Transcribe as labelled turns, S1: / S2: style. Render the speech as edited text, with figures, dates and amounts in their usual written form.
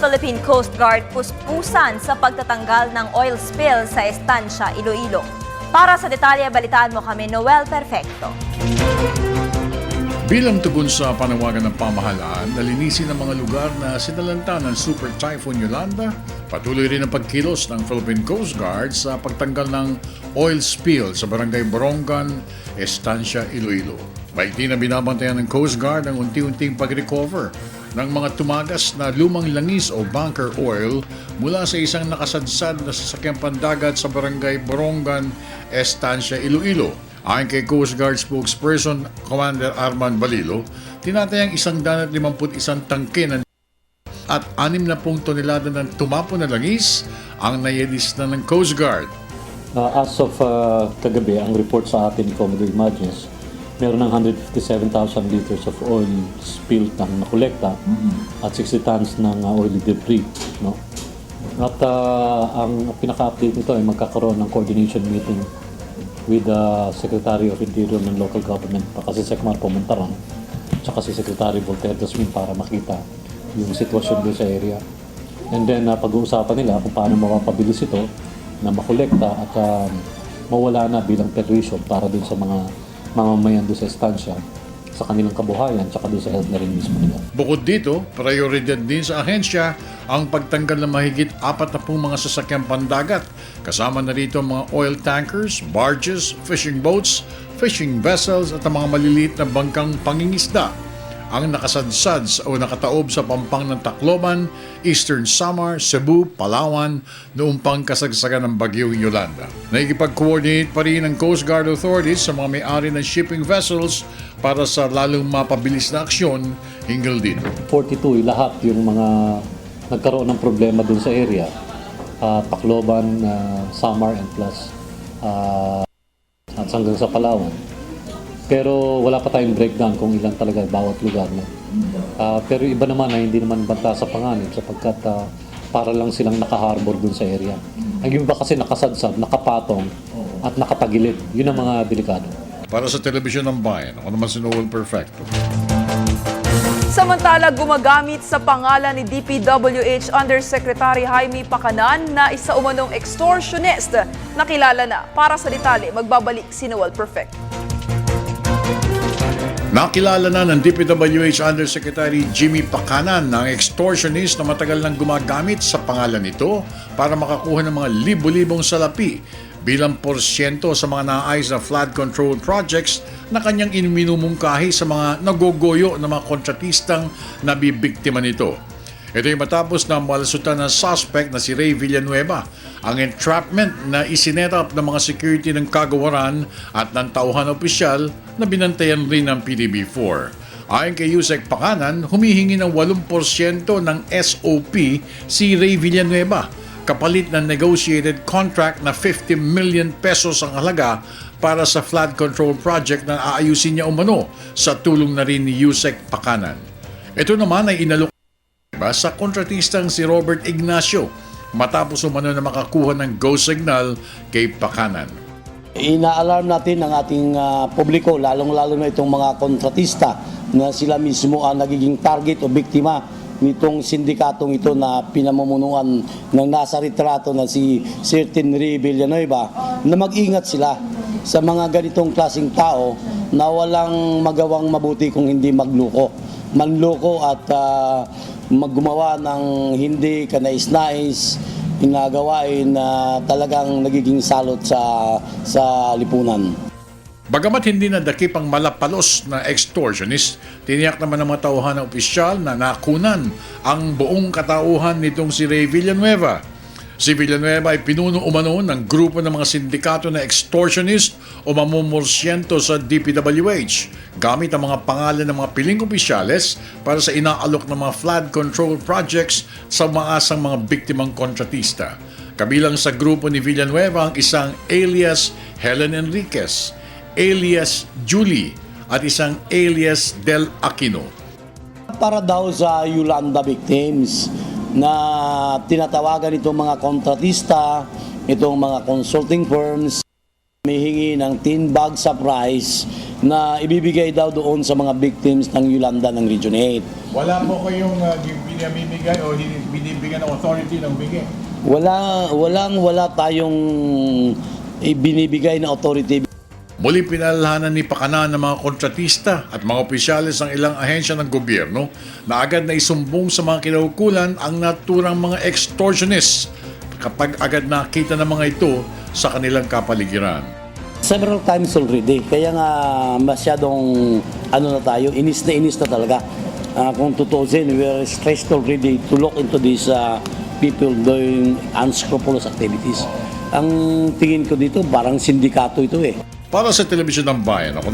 S1: Philippine Coast Guard puspusan sa pagtatanggal ng oil spill sa Estancia, Iloilo. Para sa detalye, balitaan mo kami, Noel Perfecto.
S2: Bilang tugon sa panawagan ng pamahalaan na linisin ang mga lugar na sinalanta ng Super Typhoon Yolanda, patuloy rin ang pagkilos ng Philippine Coast Guard sa pagtanggal ng oil spill sa Barangay Borongan, Estancia, Iloilo. Maigti na binabantayan ng Coast Guard ang unti-unting pag-recover ng mga tumagas na lumang langis o bunker oil mula sa isang nakasadsad na sasakyang pandagat sa Barangay Borongan, Estancia, Iloilo. Ayon kay Coast Guard spokesperson Commander Arman Balilo, tinatayang 151 tangke ng at 60 tonelada ng tumapo na langis ang nailis na ng Coast Guard.
S3: As of kagabi, ang report sa atin ni Commodore Images, meron ng 157,000 liters of oil spilled ang nakolekta at 60 tons ng oily debris. No? At ang pinaka-update nito ay magkakaroon ng coordination meeting with the Secretary of Interior ng Local Government, kasi Secmar pumunta ron, tsaka si Secretary Voltaire Dasmin para makita yung sitwasyon doon sa area. And then pag-uusapan nila kung paano mapapabilis ito na makolekta at mawala na bilang perwisyon para doon sa mga mamamayan doon sa estansya, sa kanilang kabuhayan, tsaka doon sa health na rin mismo nila.
S2: Bukod dito, prioridad din sa ahensya ang pagtanggal ng mahigit 40 mga sasakyang pandagat. Kasama na rito ang mga oil tankers, barges, fishing boats, fishing vessels at ang mga maliliit na bangkang pangingisda ang nakasadsad o nakataob sa pampang ng Tacloban, Eastern Samar, Cebu, Palawan noong pang kasagsagan ng bagyong Yolanda. Naikipag-coordinate pa rin ang Coast Guard authorities sa mga may-ari ng shipping vessels para sa lalong mapabilis na aksyon hinggil dito.
S3: 42, lahat yung mga nagkaroon ng problema dun sa area, Tacloban, Samar and plus at hanggang sa Palawan. Pero wala pa tayong breakdown kung ilan talaga bawat lugar. No? Pero iba naman na hindi naman banta sa panganib sapagkat para lang silang nakaharbor dun sa area. Ang iba kasi nakasadsad, nakapatong at nakatagilid. Yun ang mga delikado.
S2: Para sa Telebisyon ng Bayan, ako naman si Noel Perfecto.
S4: Samantala, gumagamit sa pangalan ni DPWH Undersecretary Jaime Pacanan na isa umanong extortionist na kilala na. Para sa detalye, magbabalik si Noel Perfecto.
S2: Nakilala na ng DPWH Undersecretary Jimmy Pacanan ng extortionist na matagal nang gumagamit sa pangalan nito para makakuha ng mga libo-libong salapi bilang porsyento sa mga naayos na flood control projects na kanyang minumungkahi sa mga nagogoyo ng mga kontratistang nabibiktima nito. Ito ay matapos na malusutan ng suspect na si Ray Villanueva ang entrapment na isinet up ng mga security ng kagawaran at ng tauhan opisyal na binantayan rin ng PDB4. Ayon kay Yusek Pacanan, humihingi ng 8% ng SOP si Ray Villanueva kapalit ng negotiated contract na 50 million pesos ang halaga para sa flood control project na aayusin niya umano sa tulong na rin ni Yusek Pacanan. Ito naman ay inalok sa kontratistang si Robert Ignacio matapos umano na makakuha ng go signal kay Pacanan.
S5: Ina-alarm natin ang ating publiko, lalong-lalo na itong mga kontratista na sila mismo ang nagiging target o biktima nitong sindikatong ito na pinamumunuan ng nasa retrato na si Certain Ray Villanueva, na mag-ingat sila sa mga ganitong klaseng tao na walang magawang mabuti kung hindi manloko at maggumawa ng hindi kanais-nais, ginagawain na talagang nagiging salot sa lipunan.
S2: Bagamat hindi nadakip ang malapalos na extortionist, tiniyak naman ng mga tauhan na opisyal na nakunan ang buong katauhan nitong si Ray Villanueva. Si Villanueva ay pinuno umano ng grupo ng mga sindikato na extortionist o mamumorsyento sa DPWH gamit ang mga pangalan ng mga piling opisyales para sa inaalok ng mga flood control projects sa maasang mga biktimang kontratista. Kabilang sa grupo ni Villanueva ang isang alias Helen Enriquez, alias Julie at isang alias Del Aquino.
S5: Para daw sa Yolanda victims na tinatawagan itong mga kontratista, itong mga consulting firms, humihingi ng 10 bags sa prize na ibibigay daw doon sa mga victims ng Yolanda ng Region 8.
S2: Wala po kayong binibigay o binibigyan ng authority ng bigay?
S5: Wala tayong binibigay na authority.
S2: Muli pinalalahanan ni Pakanan ng mga kontratista at mga opisyalis ng ilang ahensya ng gobyerno na agad na isumbong sa mga kinaukulan ang naturang mga extortionists kapag agad nakita ng mga ito sa kanilang kapaligiran.
S5: Several times already. Kaya nga masyadong inis na talaga. Kung tutusin, we are stressed already to look into these people doing unscrupulous activities. Ang tingin ko dito, parang sindikato ito eh.
S2: Para sa Telebisyon ng Bayan, ako